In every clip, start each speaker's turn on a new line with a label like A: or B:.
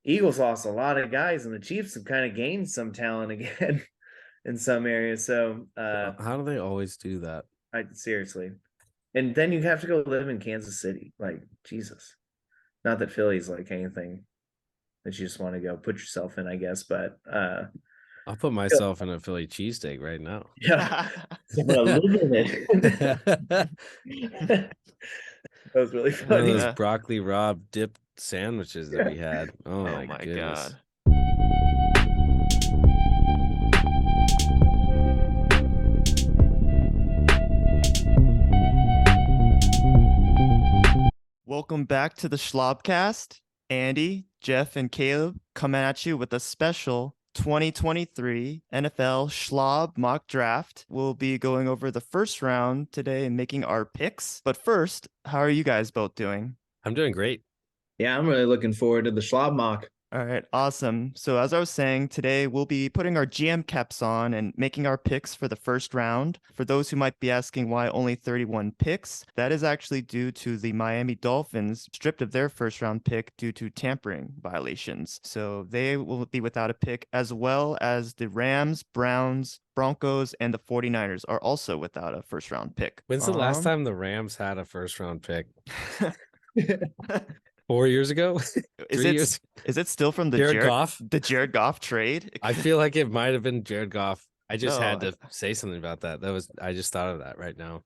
A: Eagles lost a lot of guys, and the Chiefs have kind of gained some talent again in some areas. So,
B: How do they always do that?
A: I seriously, and then you have to go live in Kansas City. Like Jesus, not that Philly's like anything that you just want to go put yourself in, I guess. But
B: I'll put myself in a Philly cheesesteak right now.
A: yeah, I'm gonna live in it. That was really
B: One of
A: funny.
B: those
C: Yeah.
B: broccoli raw dip sandwiches that we had. Oh,
C: Oh
B: my
C: my
B: goodness.
C: God. Welcome back to the Schlabcast. Andy, Jeff, and Caleb coming at you with a special 2023 NFL Schlab mock draft. We'll be going over the first round today and making our picks. But first, how are you guys both doing?
B: I'm doing great.
A: Yeah, I'm really looking forward to the Schlab mock.
C: All right, awesome. So as I was saying, today we'll be putting our GM caps on and making our picks for the first round. For those who might be asking why only 31 picks, that is actually due to the Miami Dolphins stripped of their first round pick due to tampering violations. So they will be without a pick, as well as the Rams, Browns, Broncos, and the 49ers are also without a first round pick.
B: When's the last time the Rams had a first round pick? 4 years ago? 3 years?
C: Is it still from the
B: Jared Goff?
C: The Jared Goff trade?
B: I feel like it might have been Jared Goff. I just
C: No,
B: had to say something about that. I just thought of that right now.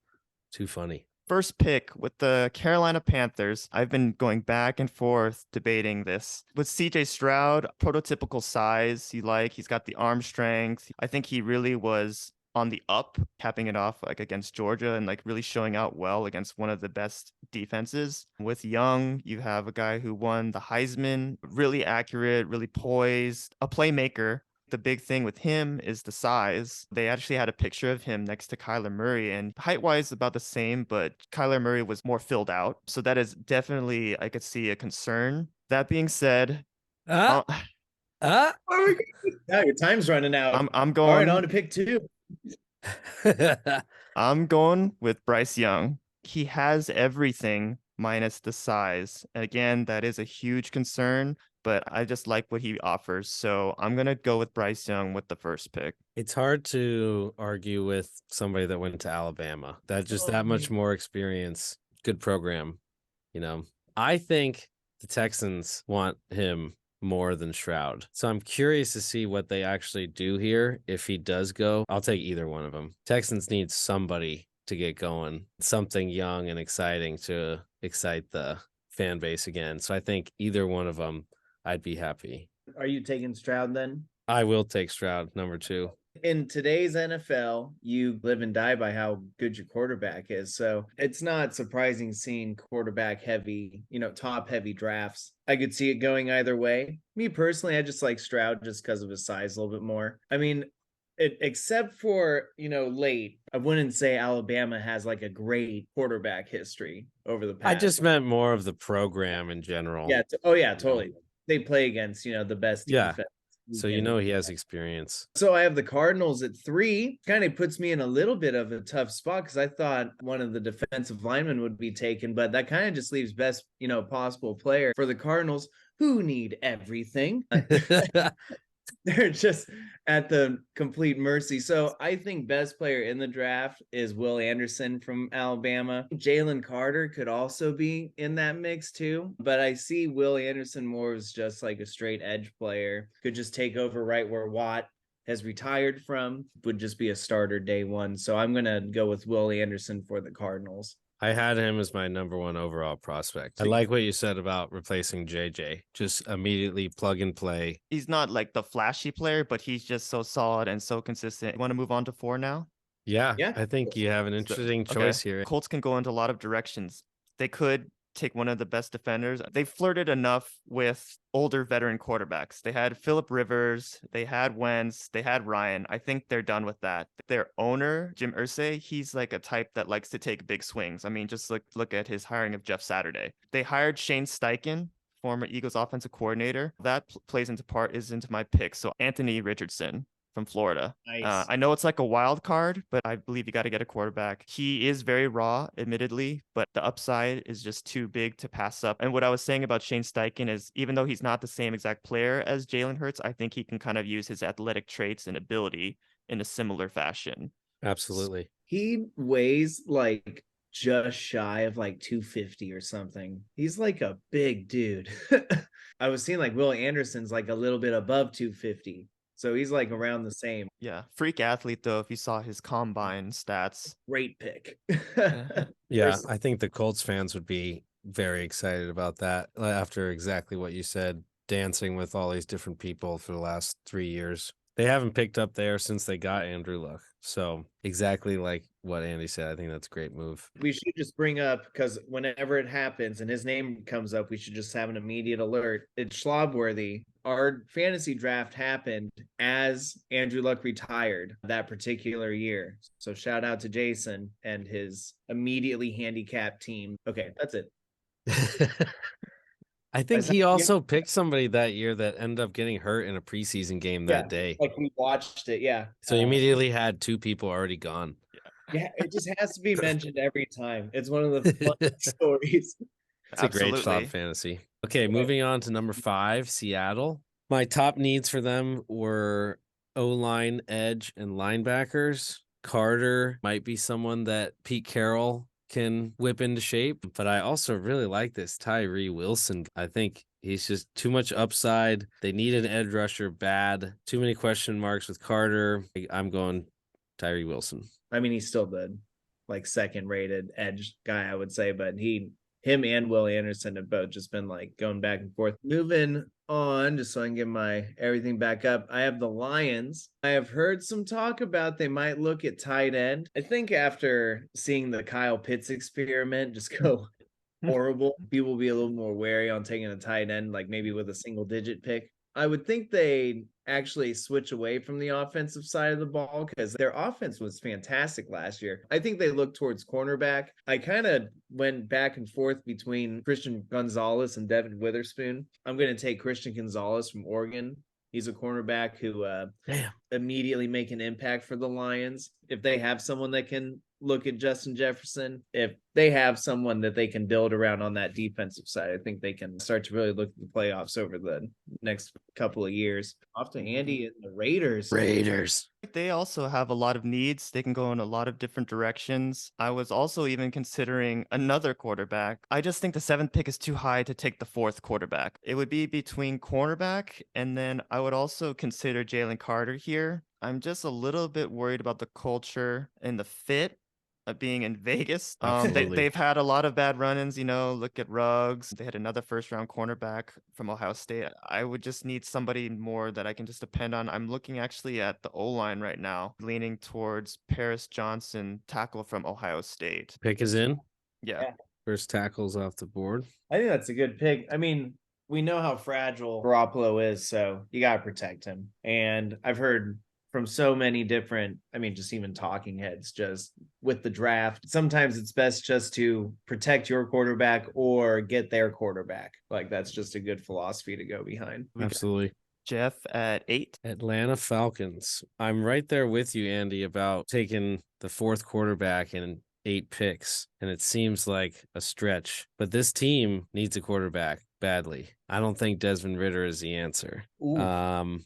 B: Too funny.
C: First pick with the Carolina Panthers. I've been going back and forth debating this. With CJ Stroud, prototypical size he's got the arm strength. I think he really was on the up, capping it off like against Georgia and like really showing out well against one of the best defenses. With Young, you have a guy who won the Heisman, really accurate, really poised, a playmaker. The big thing with him is the size. They actually had a picture of him next to Kyler Murray, and height-wise about the same, but Kyler Murray was more filled out. So that is definitely, I could see, a concern. That being said,
B: Ah, ah.
A: Yeah, your time's running out.
C: I'm
A: All right,
C: going
A: on to pick two.
C: I'm going with Bryce Young. He has everything minus the size. And again, that is a huge concern, but I just like what he offers. So I'm going to go with Bryce Young with the first pick.
B: It's hard to argue with somebody that went to Alabama. That just that much more experience. Good program, you know. I think the Texans want him more than Stroud. So I'm curious to see what they actually do here. If he does go, I'll take either one of them. Texans need somebody to get going, something young and exciting to excite the fan base again. So I think either one of them, I'd be happy.
A: Are you taking Stroud then?
B: I will take Stroud, number 2.
A: In today's NFL, you live and die by how good your quarterback is. So it's not surprising seeing quarterback heavy, top heavy drafts. I could see it going either way. Me personally, I just like Stroud just because of his size a little bit more. I mean, except for, late, I wouldn't say Alabama has like a great quarterback history over the past.
B: I just meant more of the program in general.
A: Yeah. Totally. They play against, the best defense.
B: So he has experience.
A: So I have the Cardinals at 3. Kind of puts me in a little bit of a tough spot because I thought one of the defensive linemen would be taken, but that kind of just leaves best, possible player for the Cardinals, who need everything. They're just at the complete mercy. So I think best player in the draft is Will Anderson from Alabama. Jalen Carter could also be in that mix too, but I see Will Anderson more as just like a straight edge player. Could just take over right where Watt has retired from, would just be a starter day one. So I'm going to go with Will Anderson for the Cardinals.
B: I had him as my number 1 overall prospect. I like what you said about replacing JJ. Just immediately plug and play.
C: He's not like the flashy player, but he's just so solid and so consistent. You want to move on to 4 now?
B: Yeah. I think you have an interesting choice here.
C: Colts can go into a lot of directions. They could take one of the best defenders. They flirted enough with older veteran quarterbacks. They had Phillip Rivers, they had Wentz, they had Ryan. I think they're done with that. Their owner, Jim Irsay, he's like a type that likes to take big swings. I mean, just look at his hiring of Jeff Saturday. They hired Shane Steichen, former Eagles offensive coordinator. That plays into my pick. So Anthony Richardson. from Florida.
A: Nice.
C: I know it's like a wild card, but I believe you got to get a quarterback. He is very raw, admittedly, but the upside is just too big to pass up. And what I was saying about Shane Steichen is even though he's not the same exact player as Jalen Hurts, I think he can kind of use his athletic traits and ability in a similar fashion.
B: Absolutely.
A: He weighs like just shy of like 250 or something. He's like a big dude. I was seeing like Will Anderson's like a little bit above 250. So he's like around the same.
C: Yeah. Freak athlete, though, if you saw his combine stats.
A: Great pick.
B: Yeah, I think the Colts fans would be very excited about that after exactly what you said, dancing with all these different people for the last 3 years. They haven't picked up there since they got Andrew Luck. So exactly like what Andy said, I think that's a great move.
A: We should just bring up, because whenever it happens and his name comes up, we should just have an immediate alert. It's Schlabworthy. Our fantasy draft happened as Andrew Luck retired that particular year. So shout out to Jason and his immediately handicapped team. Okay, that's it.
B: I think he also picked somebody that year that ended up getting hurt in a preseason game that day.
A: Like we watched it, yeah.
B: So he immediately had 2 people already gone.
A: Yeah, it just has to be mentioned every time. It's one of the fun stories.
B: It's a great Schlab fantasy. Okay, moving on to number 5, Seattle. My top needs for them were O-line, edge, and linebackers. Carter might be someone that Pete Carroll can whip into shape, but I also really like this Tyree Wilson. I think he's just too much upside. They need an edge rusher bad. Too many question marks with Carter. I'm going Tyree Wilson.
A: I mean, he's still the like second rated edge guy, I would say, but him and Will Anderson have both just been like going back and forth. Moving on, just so I can get my everything back up. I have the Lions. I have heard some talk about they might look at tight end. I think after seeing the Kyle Pitts experiment just go horrible, people will be a little more wary on taking a tight end, like maybe with a single digit pick. I would think they actually switch away from the offensive side of the ball because their offense was fantastic last year. I think they look towards cornerback. I kind of went back and forth between Christian Gonzalez and Devin Witherspoon. I'm going to take Christian Gonzalez from Oregon. He's a cornerback who immediately make an impact for the Lions. If they have someone that can look at Justin Jefferson, if they have someone that they can build around on that defensive side, I think they can start to really look at the playoffs over the next couple of years. Off to Andy and the Raiders.
C: They also have a lot of needs. They can go in a lot of different directions. I was also even considering another quarterback. I just think the 7th pick is too high to take the 4th quarterback. It would be between cornerback, and then I would also consider Jalen Carter here. I'm just a little bit worried about the culture and the fit of being in Vegas. They've had a lot of bad run-ins, look at Ruggs. They had another first-round cornerback from Ohio State. I would just need somebody more that I can just depend on. I'm looking actually at the O-line right now, leaning towards Paris Johnson, tackle from Ohio State.
B: Pick is in?
C: Yeah.
B: First tackle's off the board.
A: I think that's a good pick. I mean, we know how fragile Garoppolo is, so you got to protect him. And I've heard from so many different, just even talking heads, just with the draft, sometimes it's best just to protect your quarterback or get their quarterback. Like that's just a good philosophy to go behind.
B: Absolutely.
C: Jeff at 8.
B: Atlanta Falcons. I'm right there with you, Andy, about taking the 4th quarterback in 8 picks, and it seems like a stretch, but this team needs a quarterback badly. I don't think Desmond Ridder is the answer.
C: You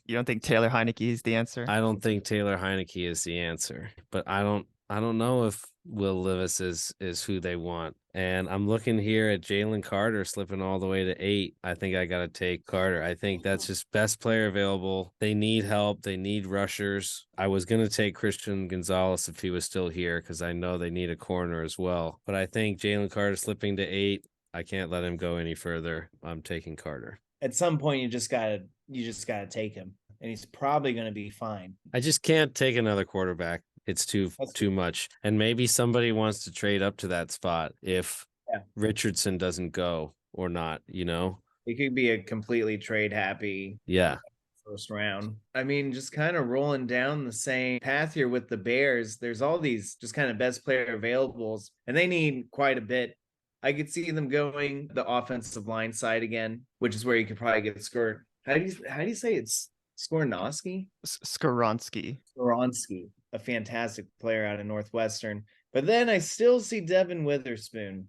C: don't think Taylor Heineke is the answer?
B: I don't think Taylor Heineke is the answer, but I don't know if Will Levis is who they want. And I'm looking here at Jalen Carter slipping all the way to 8. I think I got to take Carter. I think that's just best player available. They need help. They need rushers. I was going to take Christian Gonzalez if he was still here because I know they need a corner as well. But I think Jalen Carter slipping to 8, I can't let him go any further. I'm taking Carter.
A: At some point, you just gotta take him, and he's probably going to be fine.
B: I just can't take another quarterback. It's too much. And maybe somebody wants to trade up to that spot if Richardson doesn't go or not,
A: It could be a completely trade happy first round. Just kind of rolling down the same path here with the Bears. There's all these just kind of best player availables, and they need quite a bit. I could see them going the offensive line side again, which is where you could probably get scored. How do you say it's Skornowski?
C: Skoronsky.
A: Skoronsky, a fantastic player out of Northwestern. But then I still see Devin Witherspoon.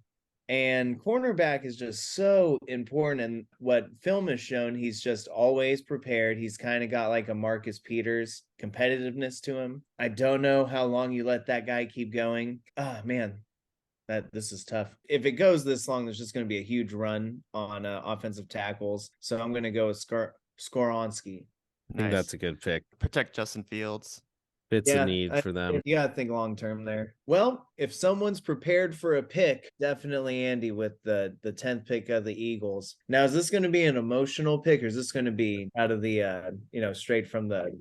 A: And cornerback is just so important. And what film has shown, he's just always prepared. He's kind of got like a Marcus Peters competitiveness to him. I don't know how long you let that guy keep going. Ah, man, this is tough. If it goes this long, there's just going to be a huge run on offensive tackles. So I'm going to go with Skoronsky.
B: I think that's a good pick.
C: Protect Justin Fields.
B: It's a need for them.
A: You gotta think long term there. Well, if someone's prepared for a pick, definitely Andy with the 10th pick of the Eagles. Now, is this going to be an emotional pick, or is this going to be out of the straight from the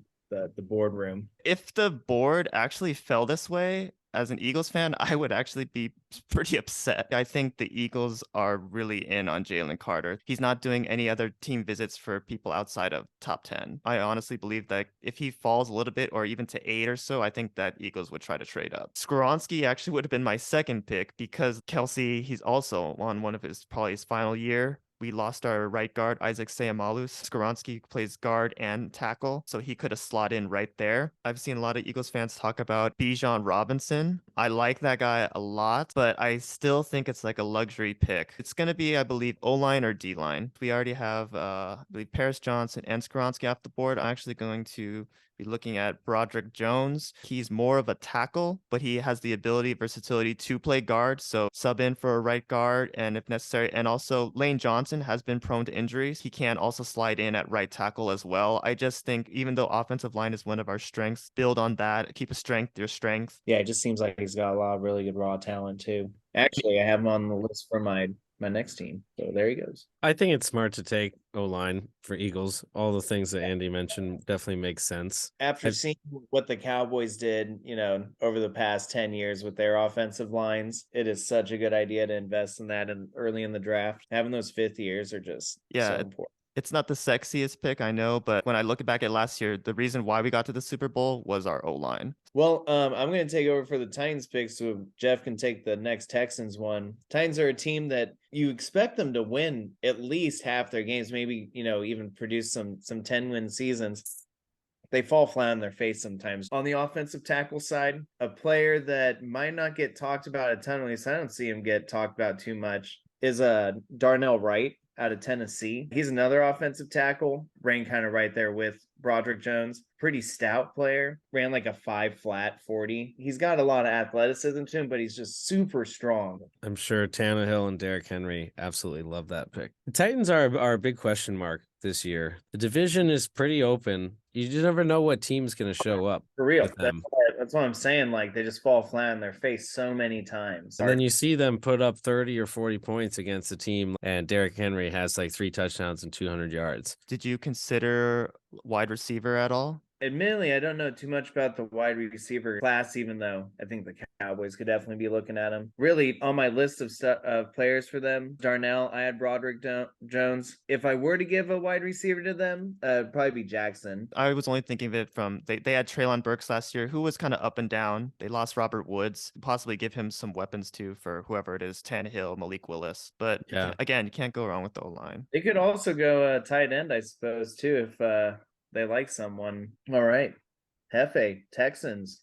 A: boardroom?
C: If the board actually fell this way, as an Eagles fan, I would actually be pretty upset. I think the Eagles are really in on Jalen Carter. He's not doing any other team visits for people outside of top 10. I honestly believe that if he falls a little bit or even to 8 or so, I think that Eagles would try to trade up. Skoronsky actually would have been my second pick because Kelsey, he's also on one of probably his final year. We lost our right guard, Isaac Seamalus. Skoronsky plays guard and tackle, so he could have slot in right there. I've seen a lot of Eagles fans talk about Bijan Robinson. I like that guy a lot, but I still think it's like a luxury pick. It's going to be, I believe, O-line or D-line. We already have, I believe, Paris Johnson and Skoronsky off the board. I'm actually going to be looking at Broderick Jones. He's more of a tackle, but he has the versatility to play guard. So sub in for a right guard and if necessary. And also Lane Johnson has been prone to injuries. He can also slide in at right tackle as well. I just think even though offensive line is one of our strengths, build on that. Keep your strength.
A: Yeah, it just seems like he's got a lot of really good raw talent too. Actually, I have him on the list for my next team. So there he goes.
B: I think it's smart to take O-line for Eagles. All the things that Andy mentioned definitely make sense.
A: After seeing what the Cowboys did, over the past 10 years with their offensive lines, it is such a good idea to invest in that early in the draft. Having those 5th years are just so important.
C: It's not the sexiest pick, I know, but when I look back at last year, the reason why we got to the Super Bowl was our O-line.
A: Well, I'm going to take over for the Titans pick so Jeff can take the next Texans one. Titans are a team that you expect them to win at least half their games, maybe, even produce some 10-win seasons. They fall flat on their face sometimes. On the offensive tackle side, a player that might not get talked about a ton, at least I don't see him get talked about too much, is Darnell Wright out of Tennessee. He's another offensive tackle, ran kind of right there with Broderick Jones. Pretty stout player, ran like a 5 flat 40. He's got a lot of athleticism to him, but he's just super strong.
B: I'm sure Tannehill and Derrick Henry absolutely love that pick. The Titans are a big question mark this year. The division is pretty open. You just never know what team's going to show up.
A: For real. That's what I'm saying. Like, they just fall flat on their face so many times.
B: And then you see them put up 30 or 40 points against the team, and Derrick Henry has like 3 touchdowns and 200 yards.
C: Did you consider wide receiver at all?
A: Admittedly, I don't know too much about the wide receiver class, even though I think the Cowboys could definitely be looking at him. Really, on my list of players for them, Darnell, I had Broderick Jones. If I were to give a wide receiver to them, it'd probably be Jackson.
C: I was only thinking of it from, they had Treylon Burks last year, who was kind of up and down. They lost Robert Woods, possibly give him some weapons too for whoever it is, Tannehill, Malik Willis. But again, you can't go wrong with the O-line.
A: They could also go tight end, I suppose, too, if they like someone. All right. Hefe, Texans,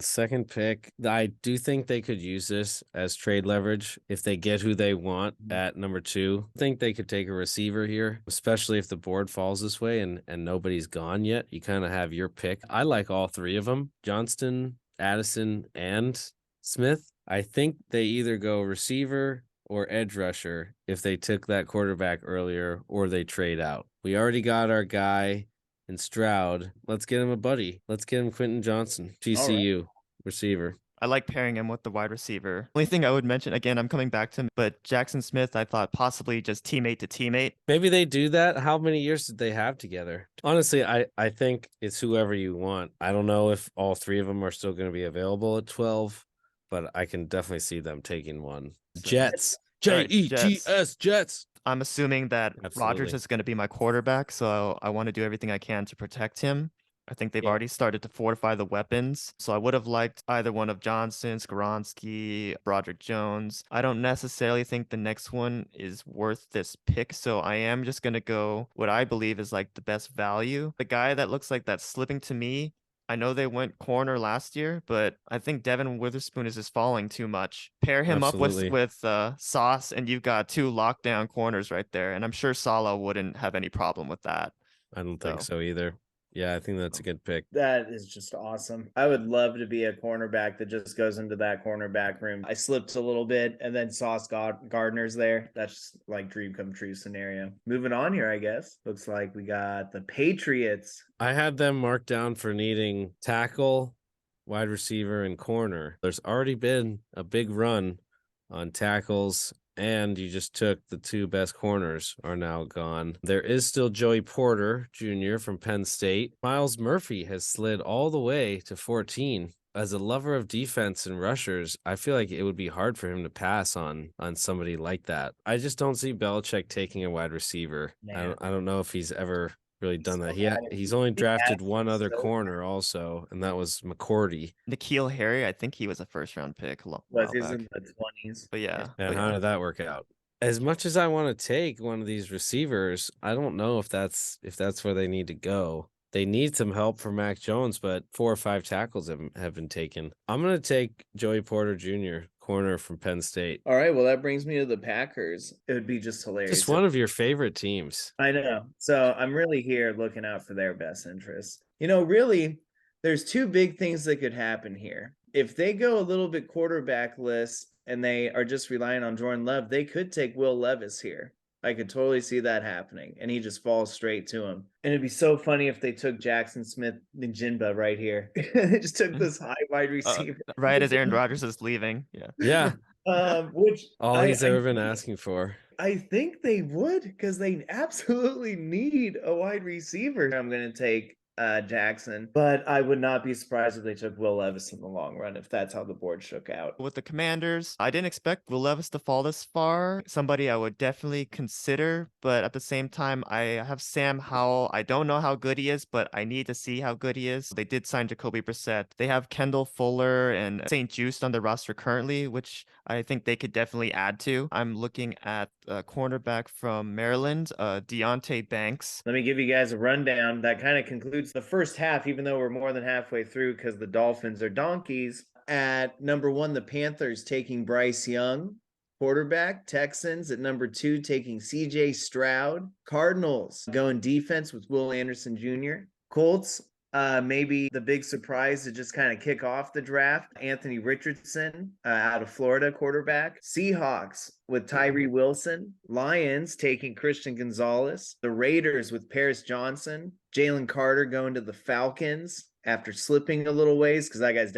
B: second pick. I do think they could use this as trade leverage if they get who they want at number 2. I think they could take a receiver here, especially if the board falls this way and nobody's gone yet. You kind of have your pick. I like all 3 of them, Johnston, Addison, and Smith. I think they either go receiver or edge rusher if they took that quarterback earlier or they trade out. We already got our guy in Stroud. Let's get him a buddy. Let's get him Quentin Johnson, TCU receiver.
C: I like pairing him with the wide receiver. Only thing I would mention, again, I'm coming back to him, but Jackson Smith, I thought possibly just teammate to teammate.
B: Maybe they do that. How many years did they have together? Honestly, I think it's whoever you want. I don't know if all 3 of them are still going to be available at 12, but I can definitely see them taking one. Jets. Jets. Jets.
C: I'm assuming that Rodgers is going to be my quarterback, so I want to do everything I can to protect him. I think they've
A: Yeah.
C: already started to fortify the weapons. So I would have liked either one of Johnson, Skoronski, Broderick Jones. I don't necessarily think the next one is worth this pick. So I am just going to go what I believe is like the best value. The guy that looks like that's slipping to me, I know they went corner last year, but I think Devin Witherspoon is just falling too much. Pair him
B: Absolutely.
C: up with Sauce, and you've got two lockdown corners right there. And I'm sure Salah wouldn't have any problem with that.
B: I don't think
C: So-
B: so either. Yeah, I think that's a good pick.
A: That is just awesome. I would love to be a cornerback that just goes into that cornerback room. I slipped a little bit and then Sauce Gardner's there. That's just like dream come true scenario. Moving on here, I guess. Looks like we got the Patriots.
B: I had them marked down for needing tackle, wide receiver, and corner. There's already been a big run on tackles, and you just took the two best corners are now gone. There is still Joey Porter Jr. from Penn State. Miles Murphy has slid all the way to 14. As a lover of defense and rushers, I feel like it would be hard for him to pass on somebody like that. I just don't see Belichick taking a wide receiver. I don't know if he's ever really done that. He's only drafted one other corner also, and that was McCourty.
C: N'Keal Harry, I think he was a first round pick a while
A: He's
C: back.
A: in the 20s.
C: But yeah.
B: And how did that work out? As much as I want to take one of these receivers, I don't know if that's where they need to go. They need some help from Mac Jones, but 4 or 5 tackles have been taken. I'm going to take Joey Porter Jr., corner from Penn State.
A: All right, well, that brings me to the Packers. It would be just hilarious.
B: Just one of your favorite teams.
A: I know. So I'm really here looking out for their best interests. You know, really, there's 2 big things that could happen here. If they go a little bit quarterbackless and they are just relying on Jordan Love, they could take Will Levis here. I could totally see that happening, and he just falls straight to him. And it'd be so funny if they took Jackson Smith-Njigba right here. They just took this high wide receiver.
C: Right as Aaron Rodgers is leaving. Yeah.
A: Which
B: all he's ever been asking for.
A: I think they would, because they absolutely need a wide receiver. I'm going to take Jackson, but I would not be surprised if they took Will Levis in the long run, if that's how the board shook out.
C: With the Commanders, I didn't expect Will Levis to fall this far. Somebody I would definitely consider, but at the same time, I have Sam Howell. I don't know how good he is, but I need to see how good he is. They did sign Jacoby Brissett. They have Kendall Fuller and St. Juste on the roster currently, which I think they could definitely add to. I'm looking at a cornerback from Maryland, Deontay Banks.
A: Let me give you guys a rundown. That kind of concludes the first half, even though we're more than halfway through because the Dolphins are donkeys. At number 1, the Panthers taking Bryce Young, quarterback. Texans at number 2 taking CJ Stroud. Cardinals going defense with Will Anderson Jr. Colts, maybe the big surprise to just kind of kick off the draft, Anthony Richardson out of Florida, quarterback. Seahawks with Tyree Wilson. Lions taking Christian Gonzalez. The Raiders with Paris Johnson. Jalen Carter going to the Falcons after slipping a little ways, because that guy's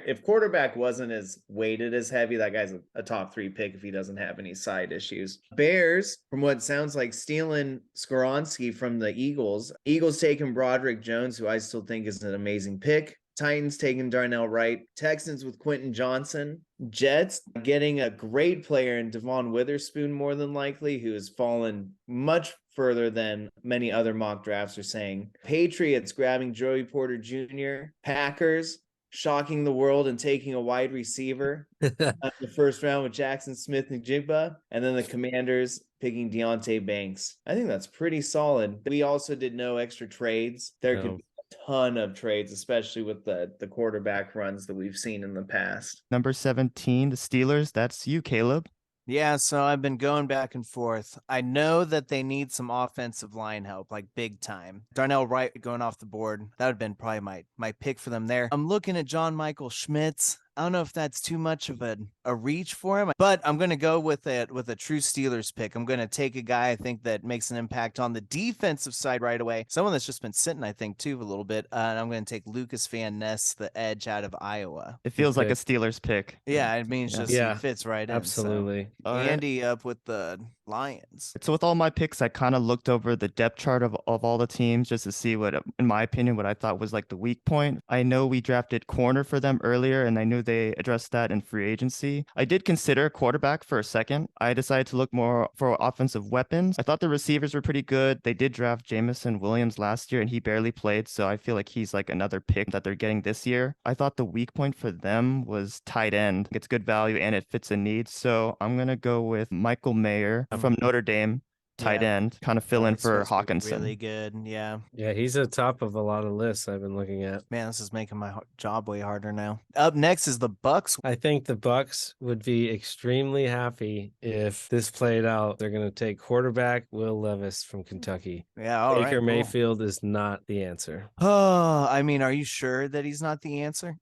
A: if quarterback wasn't as weighted as heavy, that guy's a top 3 pick if he doesn't have any side issues. Bears, from what sounds like, stealing Skoronski from the Eagles. Eagles taking Broderick Jones, who I still think is an amazing pick. Titans taking Darnell Wright. Texans with Quentin Johnson. Jets getting a great player in Devon Witherspoon, more than likely, who has fallen much further than many other mock drafts are saying. Patriots grabbing Joey Porter Jr. Packers shocking the world and taking a wide receiver the first round with Jackson Smith-Njigba. And then the Commanders picking Deontay Banks. I think that's pretty solid. We also did no extra trades. There could be a ton of trades, especially with the quarterback runs that we've seen in the past.
C: Number 17, the Steelers. That's you, Caleb.
D: Yeah, so I've been going back and forth. I know that they need some offensive line help, like big time. Darnell Wright going off the board. That would have been probably my pick for them there. I'm looking at John Michael Schmitz. I don't know if that's too much of a reach for him, but I'm going to go with a true Steelers pick. I'm going to take a guy I think that makes an impact on the defensive side right away. Someone that's just been sitting, I think, too, a little bit. And I'm going to take Lucas Van Ness, the edge out of Iowa.
C: It feels like a Steelers pick.
D: Yeah, it means he fits right in.
B: Absolutely.
D: So. Andy up with the Lions.
C: So with all my picks, I kind of looked over the depth chart of all the teams just to see what, in my opinion, what I thought was like the weak point. I know we drafted corner for them earlier, and I knew they addressed that in free agency. I did consider quarterback for a second. I decided to look more for offensive weapons. I thought the receivers were pretty good. They did draft Jamison Williams last year, and he barely played, so I feel like he's like another pick that they're getting this year. I thought the weak point for them was tight end. It's good value, and it fits a need, so I'm going to go with Michael Mayer from Notre Dame. Tight end, kind of fill in for Hawkinson.
D: Really good, yeah.
B: Yeah, he's at top of a lot of lists I've been looking at.
D: Man, this is making my job way harder now. Up next is the Bucks.
B: I think the Bucks would be extremely happy if this played out. They're going to take quarterback Will Levis from Kentucky.
D: Yeah, all right.
B: Baker Mayfield is not the answer.
D: Oh, I mean, are you sure that he's not the answer?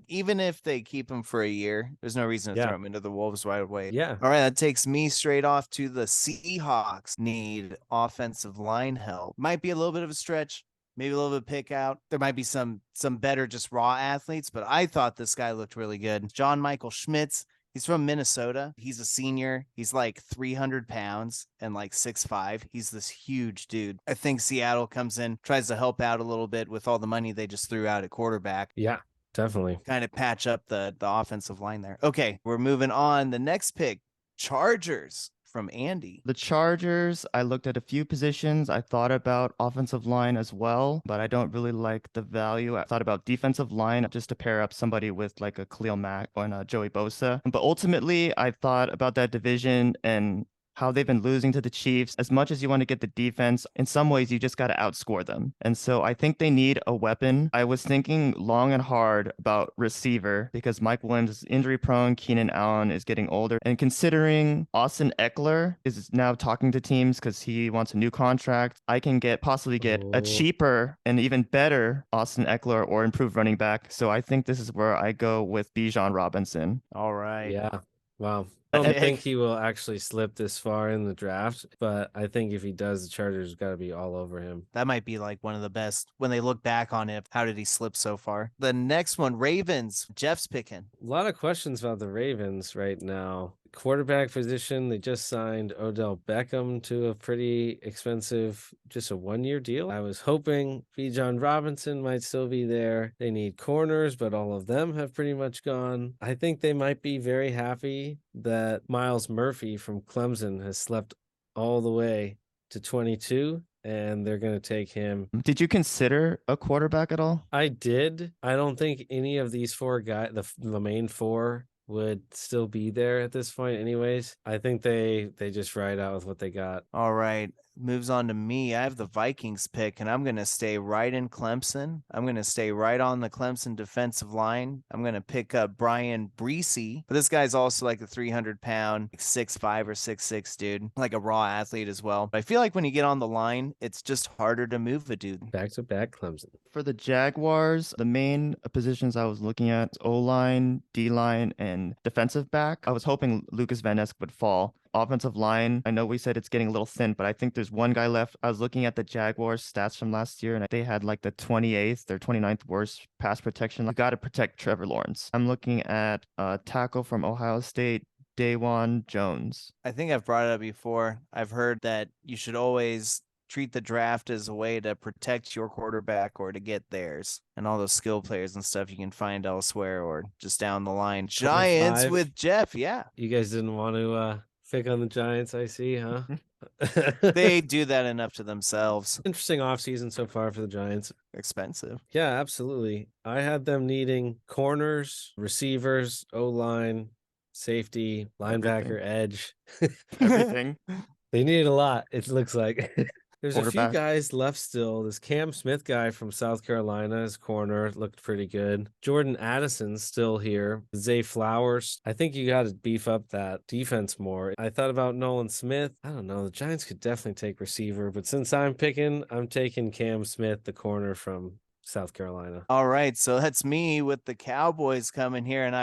D: Even if they keep him for a year, there's no reason to throw him into the Wolves right away.
B: Yeah.
D: All right, that takes me straight off to the Seahawks. Need offensive line help. Might be a little bit of a stretch, maybe a little bit of pick out. There might be some better just raw athletes, but I thought this guy looked really good. John Michael Schmitz. He's from Minnesota. He's a senior. He's like 300 pounds and like 6'5". He's this huge dude. I think Seattle comes in, tries to help out a little bit with all the money they just threw out at quarterback.
B: Yeah, definitely.
D: Kind of patch up the offensive line there. Okay, we're moving on. The next pick, Chargers. From Andy.
C: The Chargers, I looked at a few positions. I thought about offensive line as well, but I don't really like the value. I thought about defensive line just to pair up somebody with like a Khalil Mack or a Joey Bosa. But ultimately, I thought about that division and how they've been losing to the Chiefs. As much as you want to get the defense, in some ways, you just got to outscore them. And so I think they need a weapon. I was thinking long and hard about receiver because Mike Williams is injury prone. Keenan Allen is getting older. And considering Austin Eckler is now talking to teams because he wants a new contract, I can possibly get a cheaper and even better Austin Eckler or improved running back. So I think this is where I go with Bijan Robinson.
D: All right.
B: Yeah. Wow. I don't think he will actually slip this far in the draft, but I think if he does, the Chargers got to be all over him.
D: That might be like one of the best when they look back on it. How did he slip so far? The next one, Ravens. Jeff's picking.
B: A lot of questions about the Ravens right now. Quarterback position, they just signed Odell Beckham to a pretty expensive, just a 1-year deal. I was hoping Bijan Robinson might still be there. They need corners, but all of them have pretty much gone. I think they might be very happy that Miles Murphy from Clemson has slept all the way to 22. And they're going to take him.
C: Did you consider a quarterback at all?
B: I did. I don't think any of these four guys, the main four, would still be there at this point anyways. I think they just ride out with what they got.
D: All right. Moves on to me. I have the Vikings pick, and I'm going to stay right in Clemson. I'm going to stay right on the Clemson defensive line. I'm going to pick up Brian Breesy. But this guy's also like a 300-pound, 6'5" or 6'6" dude, like a raw athlete as well. But I feel like when you get on the line, it's just harder to move a dude.
B: Back-to-back Clemson.
C: For the Jaguars, the main positions I was looking at, O-line, D-line, and defensive back. I was hoping Lucas Van Ness would fall. Offensive line, I know we said it's getting a little thin, but I think there's one guy left. I was looking at the Jaguars stats from last year, and they had like the 28th or 29th worst pass protection. You got to protect Trevor Lawrence. I'm looking at a tackle from Ohio State, Dawan Jones.
D: I think I've brought it up before. I've heard that you should always treat the draft as a way to protect your quarterback or to get theirs, and all those skill players and stuff you can find elsewhere or just down the line. Giants
B: 25.
D: with Jeff. Yeah.
B: You guys didn't want to pick on the Giants, I see, huh?
D: They do that enough to themselves.
B: Interesting offseason so far for the Giants.
D: Expensive.
B: Yeah, absolutely. I had them needing corners, receivers, O-line, safety, linebacker, edge.
C: Everything.
B: They needed a lot, it looks like. There's a few
C: Quarterback.
B: guys left still. This Cam Smith guy from South Carolina, his corner, looked pretty good. Jordan Addison's still here. Zay Flowers. I think you got to beef up that defense more. I thought about Nolan Smith. I don't know. The Giants could definitely take receiver, but since I'm taking Cam Smith, the corner from South Carolina.
D: All right, so that's me with the Cowboys coming here, and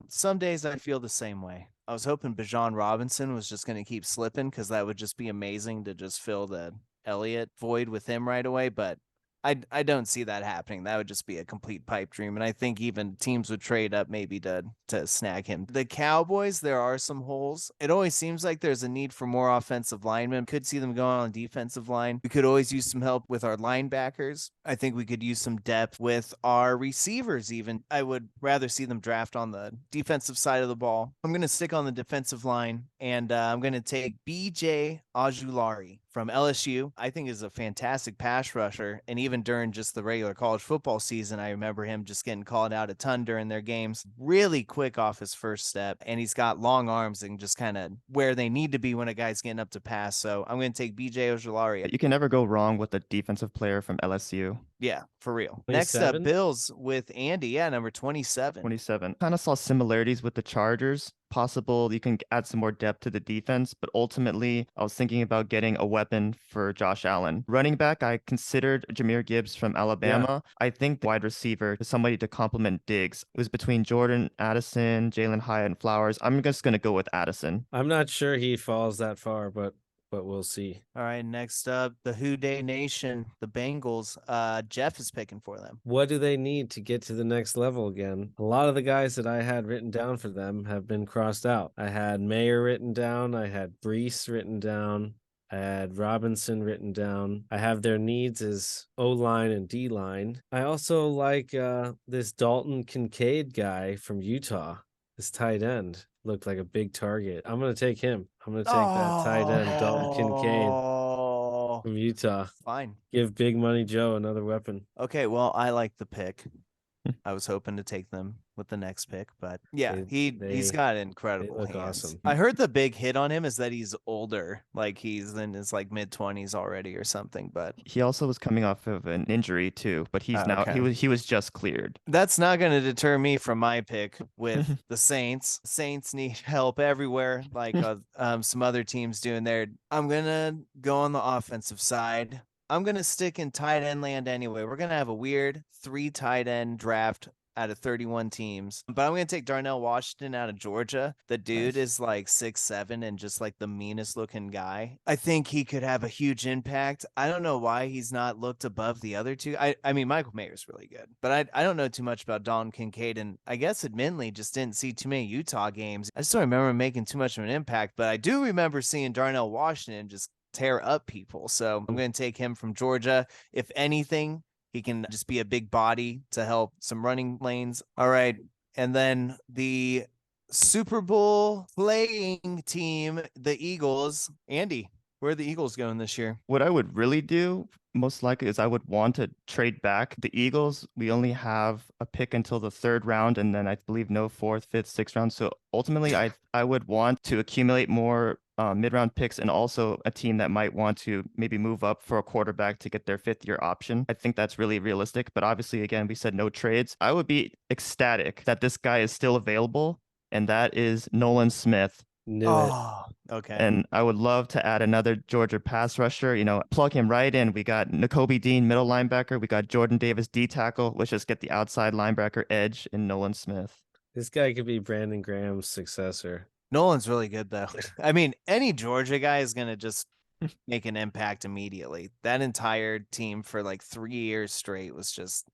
D: some days I feel the same way. I was hoping Bijan Robinson was just going to keep slipping because that would just be amazing to just fill the Elliott void with him right away, but I don't see that happening. That would just be a complete pipe dream. And I think even teams would trade up maybe to snag him. The Cowboys, there are some holes. It always seems like there's a need for more offensive linemen. Could see them going on defensive line. We could always use some help with our linebackers. I think we could use some depth with our receivers even. I would rather see them draft on the defensive side of the ball. I'm going to stick on the defensive line, and I'm going to take BJ Ojulari from LSU. I think is a fantastic pass rusher. And even during just the regular college football season, I remember him just getting called out a ton during their games. Really quick off his first step. And he's got long arms and just kind of where they need to be when a guy's getting up to pass. So I'm going to take BJ Ojulari.
C: You can never go wrong with a defensive player from LSU.
D: Yeah, for real.
B: 27?
D: Next up, Bills with Andy. Yeah, number 27.
C: 27. Kind of saw similarities with the Chargers. Possible you can add some more depth to the defense, but ultimately I was thinking about getting a weapon for Josh Allen. Running back, I considered Jahmyr Gibbs from Alabama. I think wide receiver is somebody to complement Diggs. It was between Jordan Addison, Jalen Hyatt, and Flowers. I'm just going to go with Addison.
B: I'm not sure he falls that far, but we'll see.
D: All right, next up, the Who Day Nation, the Bengals. Jeff is picking for them.
B: What do they need to get to the next level again? A lot of the guys that I had written down for them have been crossed out. I had Mayer written down. I had Brees written down. I had Robinson written down. I have their needs as O-line and D-line. I also like this Dalton Kincaid guy from Utah, this tight end. Looked like a big target. I'm going to take him. I'm going to take that tight end, Dalton Kincaid from Utah.
D: Fine.
B: Give Big Money Joe another weapon.
D: Okay, well, I like the pick. I was hoping to take them with the next pick, but yeah, he's got incredible
B: look
D: hands.
B: awesome.
D: I heard the big hit on him is that he's older, like he's in his like mid-20s already or something. But
C: He also was coming off of an injury too, but he's now
D: okay.
C: he was just cleared.
D: That's not going to deter me from my pick with the Saints. Saints need help everywhere, like some other teams doing there. I'm going to go on the offensive side. I'm going to stick in tight end land anyway. We're going to have a weird 3 tight end draft out of 31 teams. But I'm going to take Darnell Washington out of Georgia. The dude is like 6'7" and just like the meanest looking guy. I think he could have a huge impact. I don't know why he's not looked above the other two. I mean, Michael Mayer's really good, but I don't know too much about Dalton Kincaid. And I guess admittedly just didn't see too many Utah games. I just don't remember him making too much of an impact, but I do remember seeing Darnell Washington just tear up people. So I'm going to take him from Georgia. If anything, he can just be a big body to help some running lanes. All right. And then the Super Bowl playing team, the Eagles. Andy, where are the Eagles going this year?
C: What I would really do most likely is I would want to trade back. The Eagles, we only have a pick until the 3rd round, and then I believe no 4th, 5th, 6th round. So ultimately, I would want to accumulate more mid-round picks, and also a team that might want to maybe move up for a quarterback to get their 5th-year option. I think that's really realistic. But obviously, again, we said no trades. I would be ecstatic that this guy is still available, and that is Nolan Smith.
B: Knew it.
D: Okay.
C: And I would love to add another Georgia pass rusher, plug him right in. We got Nakobe Dean, middle linebacker. We got Jordan Davis, D tackle. Let's just get the outside linebacker edge in Nolan Smith.
B: This guy could be Brandon Graham's successor.
D: Nolan's really good, though. I mean, any Georgia guy is going to just make an impact immediately. That entire team for like 3 years straight was just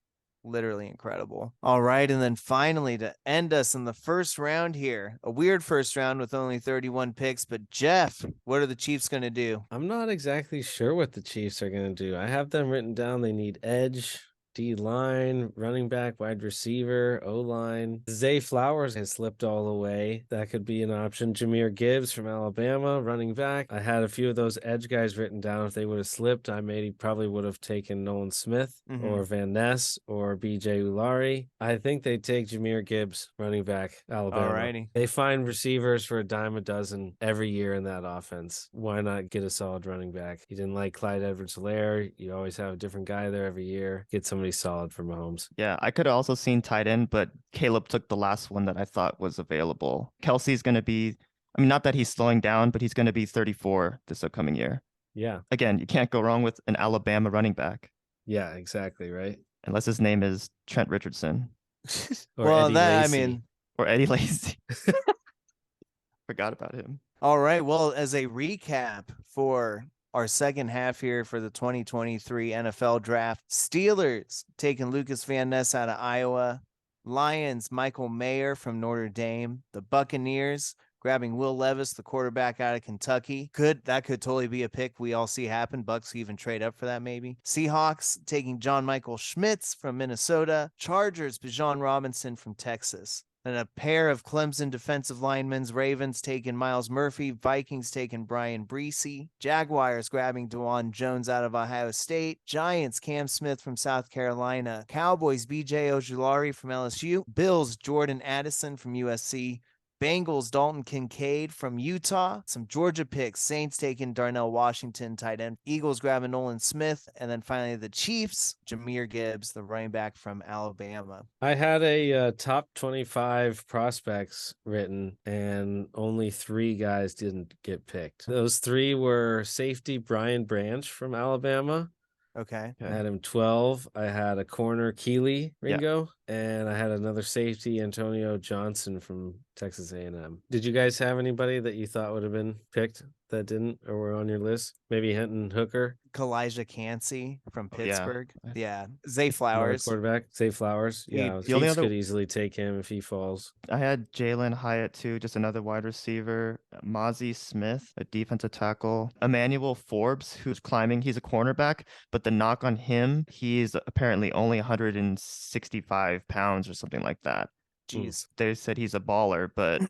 D: literally incredible. All right. And then finally, to end us in the first round here, a weird first round with only 31 picks. But Jeff, what are the Chiefs going to do?
B: I'm not exactly sure what the Chiefs are going to do. I have them written down. They need edge, D-line, running back, wide receiver, O-line. Zay Flowers has slipped all the way. That could be an option. Jahmyr Gibbs from Alabama, running back. I had a few of those edge guys written down. If they would have slipped, I probably would have taken Nolan Smith or Van Ness or BJ Ulari. I think they take Jahmyr Gibbs, running back, Alabama.
D: Alrighty.
B: They find receivers for a dime a dozen every year in that offense. Why not get a solid running back? You didn't like Clyde Edwards-Helaire. You always have a different guy there every year. Get somebody solid for Mahomes.
C: Yeah, I could have also seen tight end, but Caleb took the last one that I thought was available. Kelsey's going to be, not that he's slowing down, but he's going to be 34 this upcoming year.
B: Yeah.
C: Again, you can't go wrong with an Alabama running back.
B: Yeah, exactly, right?
C: Unless his name is Trent Richardson.
B: Or Eddie Lacy.
C: Or Eddie Lacy. Forgot about him.
D: All right. Well, as a recap for our second half here for the 2023 NFL draft. Steelers taking Lucas Van Ness out of Iowa. Lions, Michael Mayer from Notre Dame. The Buccaneers grabbing Will Levis, the quarterback out of Kentucky. That could totally be a pick we all see happen. Bucks even trade up for that maybe. Seahawks taking John Michael Schmitz from Minnesota. Chargers, Bijan Robinson from Texas. And a pair of Clemson defensive linemen. Ravens taking Miles Murphy. Vikings taking Brian Breesy. Jaguars grabbing DeJuan Jones out of Ohio State. Giants, Cam Smith from South Carolina. Cowboys, BJ Ojulari from LSU. Bills, Jordan Addison from USC. Bengals, Dalton Kincaid from Utah. Some Georgia picks. Saints taking Darnell Washington, tight end. Eagles grabbing Nolan Smith. And then finally the Chiefs, Jahmyr Gibbs, the running back from Alabama.
B: I had a top 25 prospects written, and only 3 guys didn't get picked. Those 3 were safety Brian Branch from Alabama.
D: Okay.
B: I had him 12. I had a corner Keely Ringo, and I had another safety Antonio Johnson from Texas A&M. Did you guys have anybody that you thought would have been picked that didn't or were on your list? Maybe Hinton Hooker?
D: Kalijah Cansey from
C: Yeah.
D: Pittsburgh. Yeah. Zay
B: Another
D: Flowers.
B: quarterback? Zay Flowers? Yeah,
C: the
B: the
C: only
B: Chiefs
C: other-
B: could easily take him if he falls.
C: I had Jalen Hyatt too, just another wide receiver. Mozzie Smith, a defensive tackle. Emmanuel Forbes, who's climbing. He's a cornerback, but the knock on him, he's apparently only 165 pounds or something like that.
D: Jeez.
C: They said he's a baller, but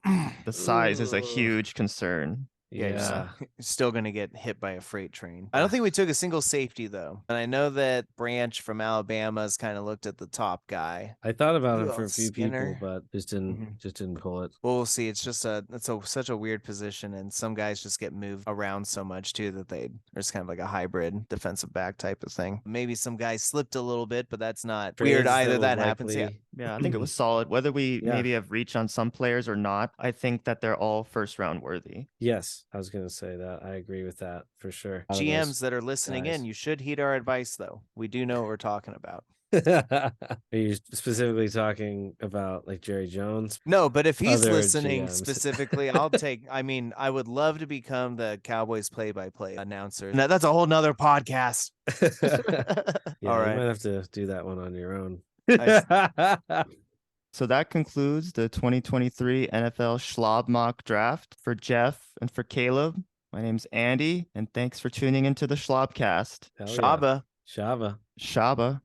C: the size is a
D: Ugh.
C: huge concern.
D: Yeah, you're still going to get hit by a freight train. I don't think we took a single safety, though. And I know that Branch from Alabama's kind of looked at the top guy.
B: I thought about him
D: Who
B: for a
D: else?
B: few
D: Skinner?
B: people, but just didn't pull it.
D: Well, we'll see. It's just such a weird position, and some guys just get moved around so much too that they're just kind of like a hybrid defensive back type of thing. Maybe some guys slipped a little bit, but that's not weird
B: Trades
D: either.
B: would
D: That happens. Yeah.
B: likely-
C: Yeah, I think it was solid. Whether we
B: Yeah.
C: maybe have reached on some players or not, I think that they're all first round worthy.
B: Yes, I was going to say that. I agree with that for sure. Out of those
D: GMs that are listening
B: guys.
D: in, you should heed our advice, though. We do know what we're talking about.
B: Are you specifically talking about like Jerry Jones?
D: No, but if he's
B: Other
D: listening
B: GMs.
D: specifically, I would love to become the Cowboys play-by-play announcer. No, that's a whole nother podcast.
B: Yeah,
D: All
B: you
D: right.
B: might have to do that one on your own.
C: So that concludes the 2023 NFL Schlab mock draft. For Jeff and for Caleb, my name's Andy, and thanks for tuning into the Schlabcast.
B: Hell yeah.
D: Shaba.
B: Shava.
C: Shaba.